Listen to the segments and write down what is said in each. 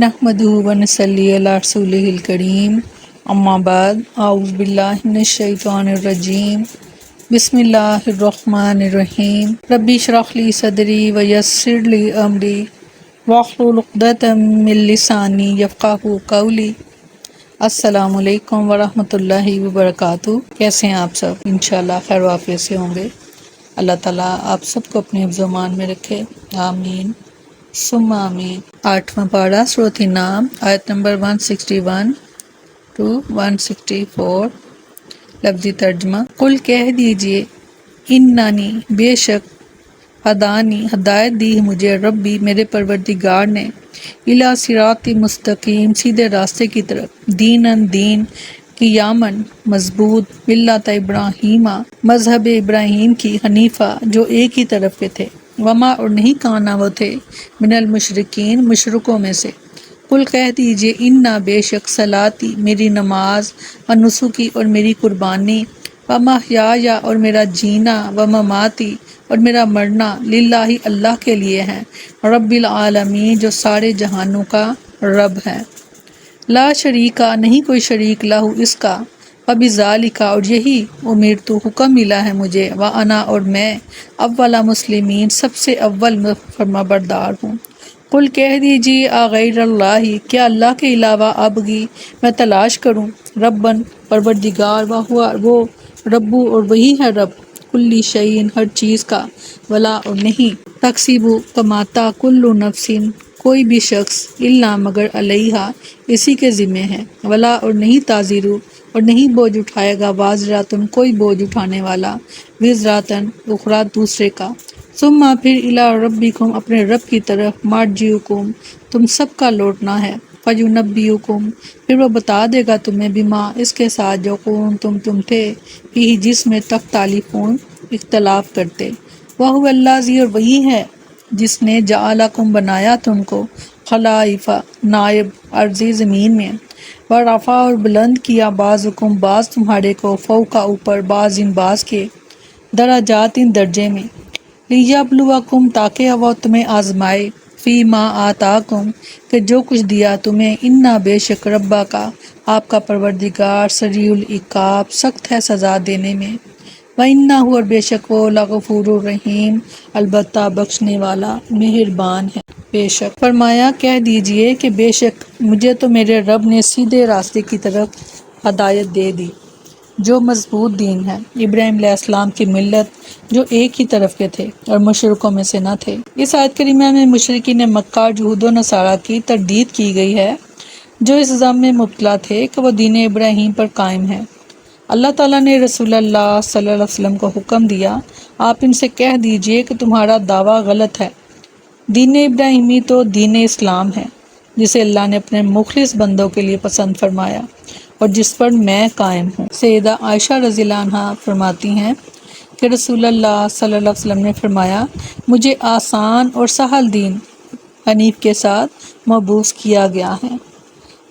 نحمدہ و نصلی علی رسولہ الکریم اما بعد اعوذ باللہ من الشیطان الرجیم بسم اللہ الرحمن الرحیم ربی اشرح لی صدری ویسر لی امری واحلل عقدۃ من لسانی یفقہوا قولی۔ السلام علیکم ورحمۃ اللہ وبرکاتہ۔ کیسے ہیں آپ سب؟ انشاءاللہ خیر و عافیت سے ہوں گے۔ اللہ تعالیٰ آپ سب کو اپنے حفظ و امان میں رکھے، آمین ثم آمین۔ 8واں پارہ سورۃ النام، آیت نمبر 161 to 164۔ لفظی ترجمہ: قل کہہ دیجئے، انانی بے شک، ہدانی ہدایت دی مجھے، ربی میرے پروردگار نے، الی صراط مستقیم سیدھے راستے کی طرف، دینن دین، قیامن مضبوط، ملت ابراہیمہ مذہب ابراہیم کی، حنیفہ جو ایک ہی طرف کے تھے، وما اور نہیں کانا وہ تھے، من المشرکین مشرکوں میں سے۔ قل کہہ دیجئے، انا بے شک، صلاتی میری نماز، و نسکی اور میری قربانی، و محیایا اور میرا جینا، و مماتی اور میرا مرنا، للہ اللہ کے لیے ہے، رب العالمین جو سارے جہانوں کا رب ہے، لا شریکا نہیں کوئی شریک لہ اس کا، وبذالک اور یہی امرت حکم ملا ہے مجھے، وانا اور میں، اول مسلمین سب سے اول فرما بردار ہوں۔ قل کہہ دیجیے، غیر اللہ کیا اللہ کے علاوہ، ابغی میں تلاش کروں، ربن پروردگار، وہ ربو اور وہی ہے رب، کلی شیء ہر چیز کا، ولا اور نہیں، تکسیب کماتا، کل نفس کوئی بھی شخص، الا مگر علیہا اسی کے ذمہ ہے، ولا اور نہیں، تازیرو اور نہیں بوجھ اٹھائے گا، وازراتن کوئی بوجھ اٹھانے والا، وزراتن اخرى دوسرے کا، ثم پھر الی ربکم اپنے رب کی طرف، مرجعکم تم سب کا لوٹنا ہے، فینبئکم پھر وہ بتا دے گا تمہیں، بما اس کے ساتھ، جو تم تھے، فیہ جس میں، تختلفون اختلاف کرتے، وہو الذی اور وہی ہے جس نے، جعلکم بنایا تم کو، خلائف نائب ارضی زمین میں، ورفع اور بلند کیا، بعضکم بعض تمہارے کو، فوق اوپر، بعض بعض کے، درجات درجے میں، لیبلوکم تاکہ وہ تمہیں آزمائے، فی ما آتاکم کہ جو کچھ دیا تمہیں، انا بے شک، ربا کا آپ کا پروردگار، سریع العقاب سخت ہے سزا دینے میں، وَإِنَّهُ اور بے شک وہ، لغفور الرحیم البتہ بخشنے والا مہربان ہے۔ بے شک فرمایا، کہہ دیجئے کہ بے شک مجھے تو میرے رب نے سیدھے راستے کی طرف ہدایت دے دی، جو مضبوط دین ہے، ابراہیم علیہ السلام کی ملت جو ایک ہی طرف کے تھے اور مشرکوں میں سے نہ تھے۔ اس آیت کریمہ میں مشرکین مکہ، یہود و نصارہ کی تردید کی گئی ہے، جو اس ذم میں مبتلا تھے کہ وہ دین ابراہیم پر قائم ہے۔ اللہ تعالیٰ نے رسول اللہ صلی اللہ علیہ وسلم کو حکم دیا، آپ ان سے کہہ دیجئے کہ تمہارا دعویٰ غلط ہے، دین ابراہیمی تو دین اسلام ہے، جسے اللہ نے اپنے مخلص بندوں کے لیے پسند فرمایا اور جس پر میں قائم ہوں۔ سیدہ عائشہ رضی اللہ عنہا فرماتی ہیں کہ رسول اللہ صلی اللہ علیہ وسلم نے فرمایا، مجھے آسان اور سہل دین حنیف کے ساتھ مبعوث کیا گیا ہے۔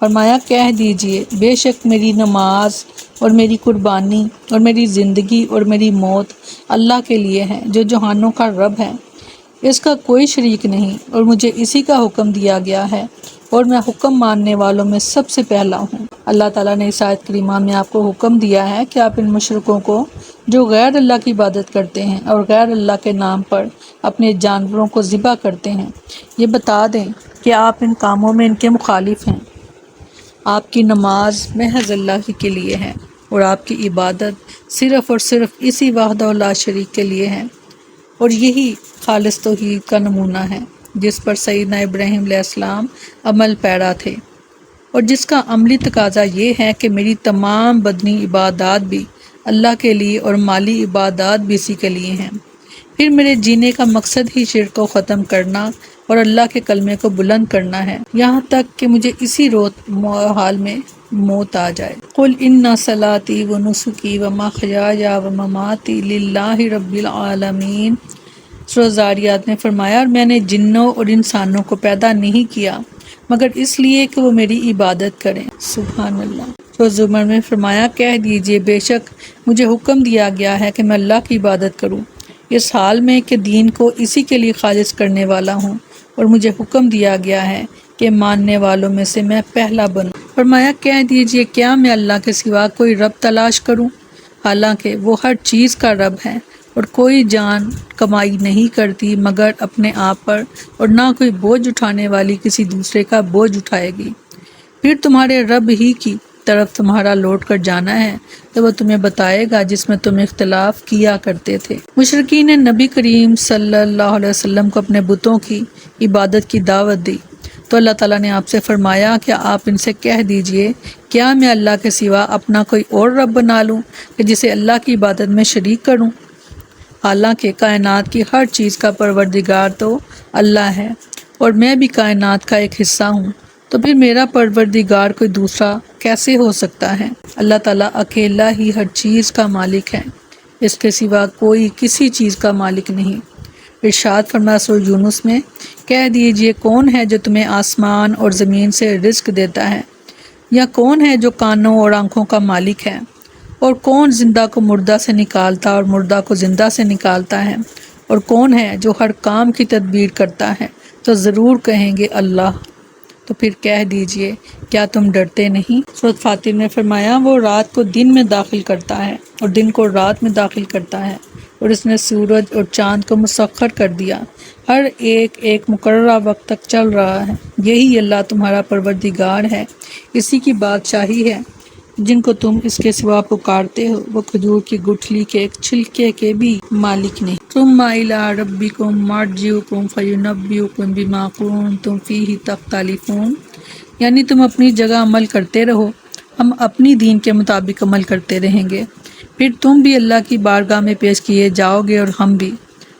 فرمایا، کہہ دیجئے، بے شک میری نماز اور میری قربانی اور میری زندگی اور میری موت اللہ کے لیے ہے، جو جہانوں کا رب ہے، اس کا کوئی شریک نہیں، اور مجھے اسی کا حکم دیا گیا ہے، اور میں حکم ماننے والوں میں سب سے پہلا ہوں۔ اللہ تعالیٰ نے اس آیت کریمہ میں آپ کو حکم دیا ہے کہ آپ ان مشرکوں کو جو غیر اللہ کی عبادت کرتے ہیں اور غیر اللہ کے نام پر اپنے جانوروں کو ذبح کرتے ہیں، یہ بتا دیں کہ آپ ان کاموں میں ان کے مخالف ہیں۔ آپ کی نماز محض اللہ ہی کے لیے ہے، اور آپ کی عبادت صرف اور صرف اسی وحدہ لا شریک کے لیے ہے، اور یہی خالص توحید کا نمونہ ہے، جس پر سیدنا ابراہیم علیہ السلام عمل پیرا تھے، اور جس کا عملی تقاضا یہ ہے کہ میری تمام بدنی عبادات بھی اللہ کے لیے اور مالی عبادات بھی اسی کے لیے ہیں۔ پھر میرے جینے کا مقصد ہی شرک کو ختم کرنا اور اللہ کے کلمے کو بلند کرنا ہے، یہاں تک کہ مجھے اسی حال میں موت آ جائے۔ قل ان صلاتی و نسکی و محیایا و مماتی للہ رب العالمین۔ سورہ زاریات میں فرمایا، اور میں نے جنوں اور انسانوں کو پیدا نہیں کیا مگر اس لیے کہ وہ میری عبادت کریں۔ سبحان اللہ۔ سورہ زمر میں فرمایا، کہہ دیجئے، بے شک مجھے حکم دیا گیا ہے کہ میں اللہ کی عبادت کروں، اس حال میں کہ دین کو اسی کے لیے خالص کرنے والا ہوں، اور مجھے حکم دیا گیا ہے کہ ماننے والوں میں سے میں پہلا بنوں۔ فرمایا کہہ دیجئے کیا میں اللہ کے سوا کوئی رب تلاش کروں، حالانکہ وہ ہر چیز کا رب ہے، اور کوئی جان کمائی نہیں کرتی مگر اپنے آپ پر، اور نہ کوئی بوجھ اٹھانے والی کسی دوسرے کا بوجھ اٹھائے گی۔ پھر تمہارے رب ہی کی طرف تمہارا لوٹ کر جانا ہے، تو وہ تمہیں بتائے گا جس میں تم اختلاف کیا کرتے تھے۔ مشرکین نے نبی کریم صلی اللہ علیہ وسلم کو اپنے بتوں کی عبادت کی دعوت دی، تو اللہ تعالیٰ نے آپ سے فرمایا کہ آپ ان سے کہہ دیجئے کیا میں اللہ کے سوا اپنا کوئی اور رب بنا لوں کہ جسے اللہ کی عبادت میں شریک کروں، حالانکہ کائنات کی ہر چیز کا پروردگار تو اللہ ہے، اور میں بھی کائنات کا ایک حصہ ہوں، تو پھر میرا پروردگار کوئی دوسرا کیسے ہو سکتا ہے؟ اللہ تعالیٰ اکیلا ہی ہر چیز کا مالک ہے، اس کے سوا کوئی کسی چیز کا مالک نہیں۔ ارشاد فرمایا سورہ یونس میں، کہہ دیجئے کون ہے جو تمہیں آسمان اور زمین سے رزق دیتا ہے، یا کون ہے جو کانوں اور آنکھوں کا مالک ہے، اور کون زندہ کو مردہ سے نکالتا اور مردہ کو زندہ سے نکالتا ہے، اور کون ہے جو ہر کام کی تدبیر کرتا ہے؟ تو ضرور کہیں گے اللہ۔ تو پھر کہہ دیجئے کیا تم ڈرتے نہیں؟ سورۃ فاطر میں فرمایا وہ رات کو دن میں داخل کرتا ہے اور دن کو رات میں داخل کرتا ہے، اور اس نے سورج اور چاند کو مسخر کر دیا، ہر ایک ایک مقررہ وقت تک چل رہا ہے۔ یہی اللہ تمہارا پروردگار ہے، اسی کی بادشاہی ہے۔ جن کو تم اس کے سوا پکارتے ہو وہ کھجور کی گٹھلی کے ایک چھلکے کے بھی مالک نہیں۔ ثم الی ربکم مرجعکم فینبئکم بما کنتم فیہ تختلفون، یعنی تم اپنی جگہ عمل کرتے رہو، ہم اپنی دین کے مطابق عمل کرتے رہیں گے، پھر تم بھی اللہ کی بارگاہ میں پیش کیے جاؤ گے اور ہم بھی،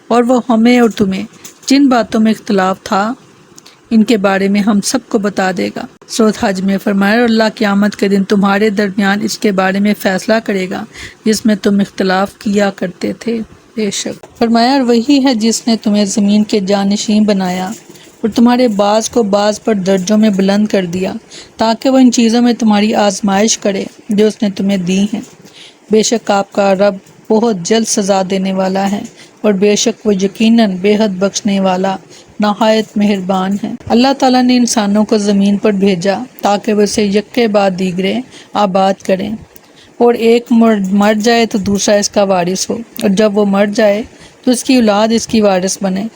اور وہ ہمیں اور تمہیں جن باتوں میں اختلاف تھا ان کے بارے میں ہم سب کو بتا دے گا۔ سورۃ حج میں فرمایا اور اللہ قیامت کے دن تمہارے درمیان اس کے بارے میں فیصلہ کرے گا جس میں تم اختلاف کیا کرتے تھے۔ بے شک فرمایا اور وہی ہے جس نے تمہیں زمین کے جانشین بنایا اور تمہارے بعض کو بعض پر درجوں میں بلند کر دیا تاکہ وہ ان چیزوں میں تمہاری آزمائش کرے جو اس نے تمہیں دی ہیں۔ بے شک آپ کا رب بہت جلد سزا دینے والا ہے، اور بے شک وہ یقیناً بے حد بخشنے والا نہایت مہربان ہے۔ اللہ تعالیٰ نے انسانوں کو زمین پر بھیجا تاکہ وہ اسے یکے بعد دیگرے آباد کریں، اور ایک مر جائے تو دوسرا اس کا وارث ہو، اور جب وہ مر جائے تو اس کی اولاد اس کی وارث بنے،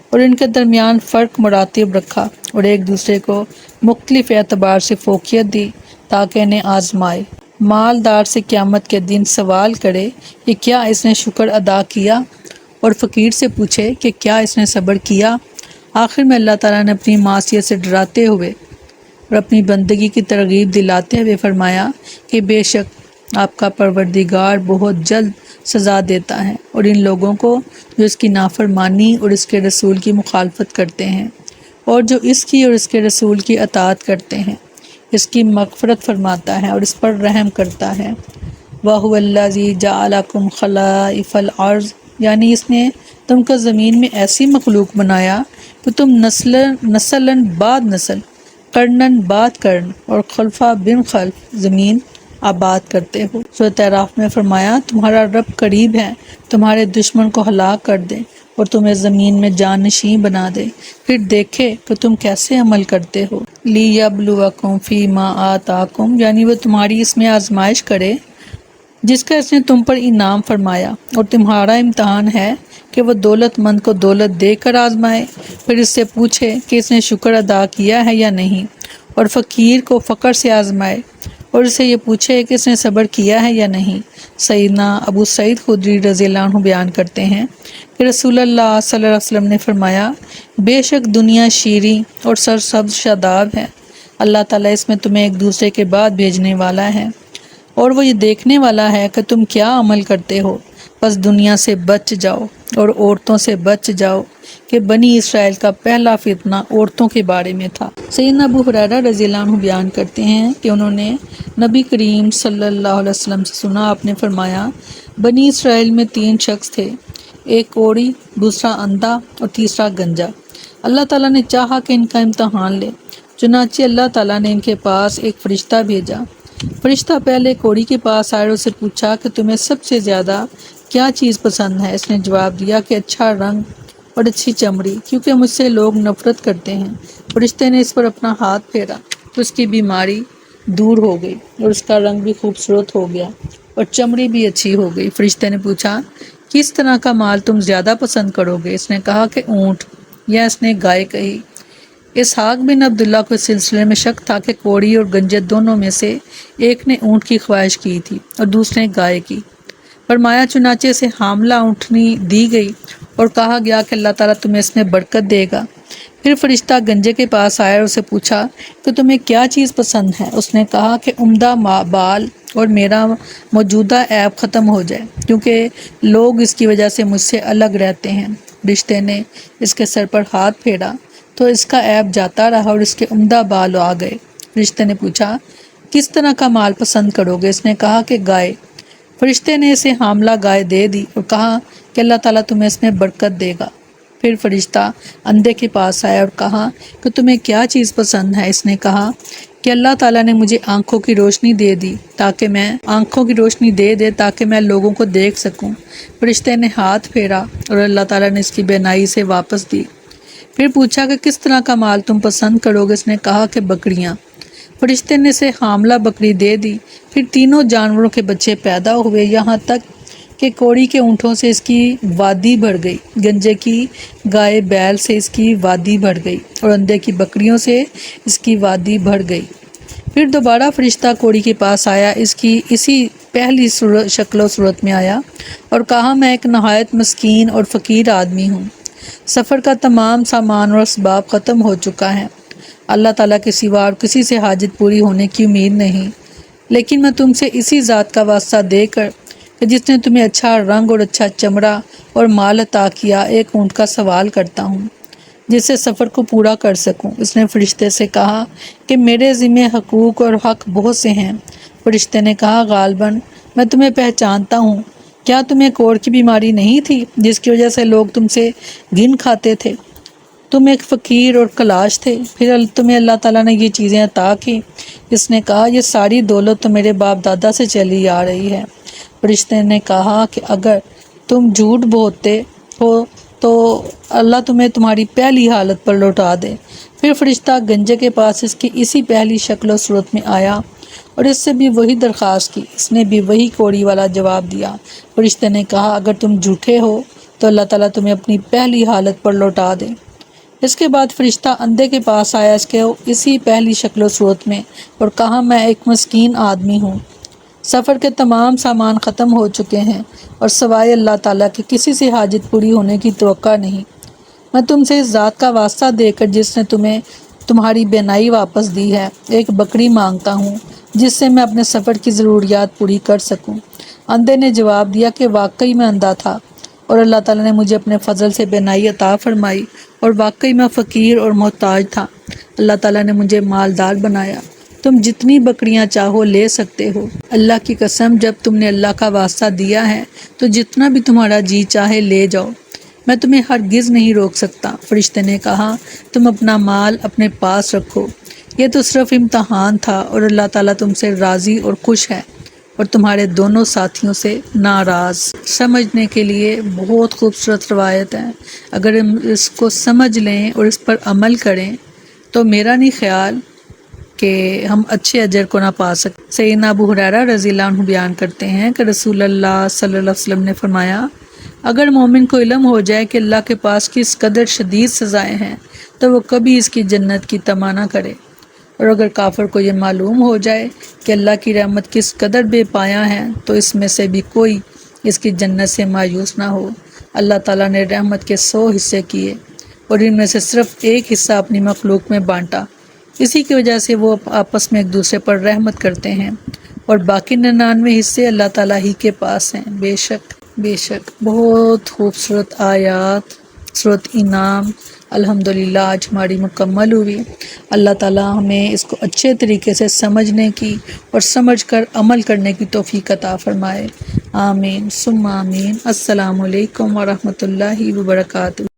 اور ان کے درمیان فرق مراتب رکھا، اور ایک دوسرے کو مختلف اعتبار سے فوقیت دی تاکہ انہیں آزمائے۔ مالدار سے قیامت کے دن سوال کرے کہ کیا اس نے شکر ادا کیا، اور فقیر سے پوچھے کہ کیا اس نے صبر کیا۔ آخر میں اللہ تعالیٰ نے اپنی معصیت سے ڈراتے ہوئے اور اپنی بندگی کی ترغیب دلاتے ہوئے فرمایا کہ بے شک آپ کا پروردگار بہت جلد سزا دیتا ہے، اور ان لوگوں کو جو اس کی نافرمانی اور اس کے رسول کی مخالفت کرتے ہیں، اور جو اس کی اور اس کے رسول کی اطاعت کرتے ہیں، اس کی مغفرت فرماتا ہے اور اس پر رحم کرتا ہے۔ وَهُوَ الَّذِي جَعَلَكُمْ خَلَائِفَ الْأَرْضِ، یعنی اس نے تم کو زمین میں ایسی مخلوق بنایا کہ تم نسلاً بعد نسل، قرناً بعد قرن، اور خلفہ بن خلف زمین آباد کرتے ہو۔ سورۃ اعراف میں فرمایا تمہارا رب قریب ہے، تمہارے دشمن کو ہلاک کر دے اور تمہیں زمین میں جانشین بنا دے، پھر دیکھے کہ تم کیسے عمل کرتے ہو۔ لِیَبْلُوَکُمْ فِیمَا آتَاکُمْ، یعنی وہ تمہاری اس میں آزمائش کرے جس کا اس نے تم پر انعام فرمایا، اور تمہارا امتحان ہے کہ وہ دولت مند کو دولت دے کر آزمائے، پھر اس سے پوچھے کہ اس نے شکر ادا کیا ہے یا نہیں، اور فقیر کو فقر سے آزمائے اور اسے یہ پوچھے کہ اس نے صبر کیا ہے یا نہیں۔ سیدنا ابو سعید خدری رضی اللہ عنہ بیان کرتے ہیں کہ رسول اللہ صلی اللہ علیہ وسلم نے فرمایا بے شک دنیا شیریں اور سرسبز شاداب ہے، اللہ تعالیٰ اس میں تمہیں ایک دوسرے کے بعد بھیجنے والا ہے، اور وہ یہ دیکھنے والا ہے کہ تم کیا عمل کرتے ہو، بس دنیا سے بچ جاؤ اور عورتوں سے بچ جاؤ، کہ بنی اسرائیل کا پہلا فتنہ عورتوں کے بارے میں تھا۔ سیدنا ابو ہریرہ رضی اللہ عنہ بیان کرتے ہیں کہ انہوں نے نبی کریم صلی اللہ علیہ وسلم سے سنا، آپ نے فرمایا بنی اسرائیل میں 3 شخص تھے، ایک کوڑی، دوسرا اندھا اور تیسرا گنجا۔ اللہ تعالیٰ نے چاہا کہ ان کا امتحان لے، چنانچہ اللہ تعالیٰ نے ان کے پاس ایک فرشتہ بھیجا۔ فرشتہ پہلے کوڑی کے پاس آئے اور اسے پوچھا کہ تمہیں سب سے زیادہ کیا چیز پسند ہے؟ اس نے جواب دیا کہ اچھا رنگ اور اچھی چمڑی، کیونکہ مجھ سے لوگ نفرت کرتے ہیں۔ فرشتے نے اس پر اپنا ہاتھ پھیرا تو اس کی بیماری دور ہو گئی اور اس کا رنگ بھی خوبصورت ہو گیا اور چمڑی بھی اچھی ہو گئی۔ فرشتے نے پوچھا کس طرح کا مال تم زیادہ پسند کرو گے؟ اس نے کہا کہ اونٹ، یا اس نے گائے کہی۔ اسحاق بن عبداللہ کو اس سلسلے میں شک تھا کہ کوڑی اور گنجت دونوں میں سے ایک نے اونٹ کی خواہش کی تھی اور دوسرے نے گائے کی۔ فرمایا چنانچہ سے حاملہ اونٹنی دی گئی اور کہا گیا کہ اللہ تعالیٰ تمہیں اس میں برکت دے گا۔ پھر فرشتہ گنجے کے پاس آیا اور اسے پوچھا کہ تمہیں کیا چیز پسند ہے؟ اس نے کہا کہ عمدہ بال اور میرا موجودہ عیب ختم ہو جائے، کیونکہ لوگ اس کی وجہ سے مجھ سے الگ رہتے ہیں۔ فرشتے نے اس کے سر پر ہاتھ پھیرا تو اس کا عیب جاتا رہا اور اس کے عمدہ بال آ گئے۔ فرشتے نے پوچھا کس طرح کا مال پسند کرو گے؟ اس نے کہا کہ گائے۔ فرشتے نے اسے حاملہ گائے دے دی اور کہا کہ اللہ تعالیٰ تمہیں اس میں برکت دے گا۔ پھر فرشتہ اندھے کے پاس آیا اور کہا کہ تمہیں کیا چیز پسند ہے؟ اس نے کہا کہ اللہ تعالیٰ نے مجھے آنکھوں کی روشنی دے دی تاکہ میں لوگوں کو دیکھ سکوں۔ فرشتے نے ہاتھ پھیرا اور اللہ تعالیٰ نے اس کی بینائی سے واپس دی۔ پھر پوچھا کہ کس طرح کا مال تم پسند کرو گے؟ اس نے کہا کہ بکریاں۔ فرشتے نے اسے حاملہ بکری دے دی۔ پھر تینوں جانوروں کے بچے پیدا ہوئے، یہاں تک کہ کوڑی کے اونٹوں سے اس کی وادی بھر گئی، گنجے کی گائے بیل سے اس کی وادی بھر گئی اور اندھے کی بکریوں سے اس کی وادی بھر گئی۔ پھر دوبارہ فرشتہ کوڑی کے پاس آیا، اس کی اسی پہلی شکل و صورت میں آیا اور کہا میں ایک نہایت مسکین اور فقیر آدمی ہوں۔ سفر کا تمام سامان اور اسباب ختم ہو چکا ہے۔ اللہ تعالیٰ کے سوا اور کسی سے حاجت پوری ہونے کی امید نہیں، لیکن میں تم سے اسی ذات کا واسطہ دے کر کہ جس نے تمہیں اچھا رنگ اور اچھا چمڑا اور مال عطا کیا، ایک اونٹ کا سوال کرتا ہوں جس سے سفر کو پورا کر سکوں۔ اس نے فرشتے سے کہا کہ میرے ذمہ حقوق اور حق بہت سے ہیں۔ فرشتے نے کہا غالباً میں تمہیں پہچانتا ہوں، کیا تمہیں کوڑ کی بیماری نہیں تھی جس کی وجہ سے لوگ تم سے گن کھاتے تھے؟ تم ایک فقیر اور کلاش تھے، پھر تمہیں اللہ تعالیٰ نے یہ چیزیں عطا کی۔ اس نے کہا یہ ساری دولت تو میرے باپ دادا سے چلی آ رہی ہے۔ فرشتے نے کہا کہ اگر تم جھوٹ بولتے ہو تو اللہ تمہیں تمہاری پہلی حالت پر لوٹا دے۔ پھر فرشتہ گنجے کے پاس اس کی اسی پہلی شکل و صورت میں آیا اور اس سے بھی وہی درخواست کی، اس نے بھی وہی کوڑی والا جواب دیا۔ فرشتے نے کہا اگر تم جھوٹے ہو تو اللہ تعالیٰ تمہیں اپنی پہلی حالت پر لوٹا دے۔ اس کے بعد فرشتہ اندھے کے پاس آیا اس کے اسی پہلی شکل و صورت میں اور کہا میں ایک مسکین آدمی ہوں، سفر کے تمام سامان ختم ہو چکے ہیں اور سوائے اللہ تعالیٰ کے کسی سے حاجت پوری ہونے کی توقع نہیں۔ میں تم سے اس ذات کا واسطہ دے کر جس نے تمہیں تمہاری بینائی واپس دی ہے، ایک بکری مانگتا ہوں جس سے میں اپنے سفر کی ضروریات پوری کر سکوں۔ اندھے نے جواب دیا کہ واقعی میں اندھا تھا اور اللہ تعالیٰ نے مجھے اپنے فضل سے بینائی عطا فرمائی اور واقعی میں فقیر اور محتاج تھا۔ اللہ تعالیٰ نے مجھے مالدار بنایا۔ تم جتنی بکریاں چاہو لے سکتے ہو۔ اللہ کی قسم جب تم نے اللہ کا واسطہ دیا ہے تو جتنا بھی تمہارا جی چاہے لے جاؤ، میں تمہیں ہرگز نہیں روک سکتا۔ فرشتے نے کہا تم اپنا مال اپنے پاس رکھو، یہ تو صرف امتحان تھا اور اللہ تعالیٰ تم سے راضی اور خوش ہے اور تمہارے دونوں ساتھیوں سے ناراض۔ سمجھنے کے لیے بہت خوبصورت روایت ہے، اگر ہم اس کو سمجھ لیں اور اس پر عمل کریں تو میرا نہیں خیال کہ ہم اچھے اجر کو نہ پا سکیں۔ سیدنا ابو ہریرہ رضی اللہ عنہ بیان کرتے ہیں کہ رسول اللہ صلی اللہ علیہ وسلم نے فرمایا اگر مومن کو علم ہو جائے کہ اللہ کے پاس کس قدر شدید سزائیں ہیں تو وہ کبھی اس کی جنت کی تمنا نہ کرے، اور اگر کافر کو یہ معلوم ہو جائے کہ اللہ کی رحمت کس قدر بے پایاں ہے تو اس میں سے بھی کوئی اس کی جنت سے مایوس نہ ہو۔ اللہ تعالیٰ نے رحمت کے 100 حصے کیے اور ان میں سے صرف ایک حصہ اپنی مخلوق میں بانٹا، اسی کی وجہ سے وہ آپس میں ایک دوسرے پر رحمت کرتے ہیں، اور باقی 99 حصے اللہ تعالیٰ ہی کے پاس ہیں۔ بے شک بہت خوبصورت آیات سورۃ انعام الحمدللہ آج ہماری مکمل ہوئی۔ اللہ تعالیٰ ہمیں اس کو اچھے طریقے سے سمجھنے کی اور سمجھ کر عمل کرنے کی توفیق عطا فرمائے۔ آمین ثم آمین۔ السلام علیکم ورحمۃ اللہ وبرکاتہ۔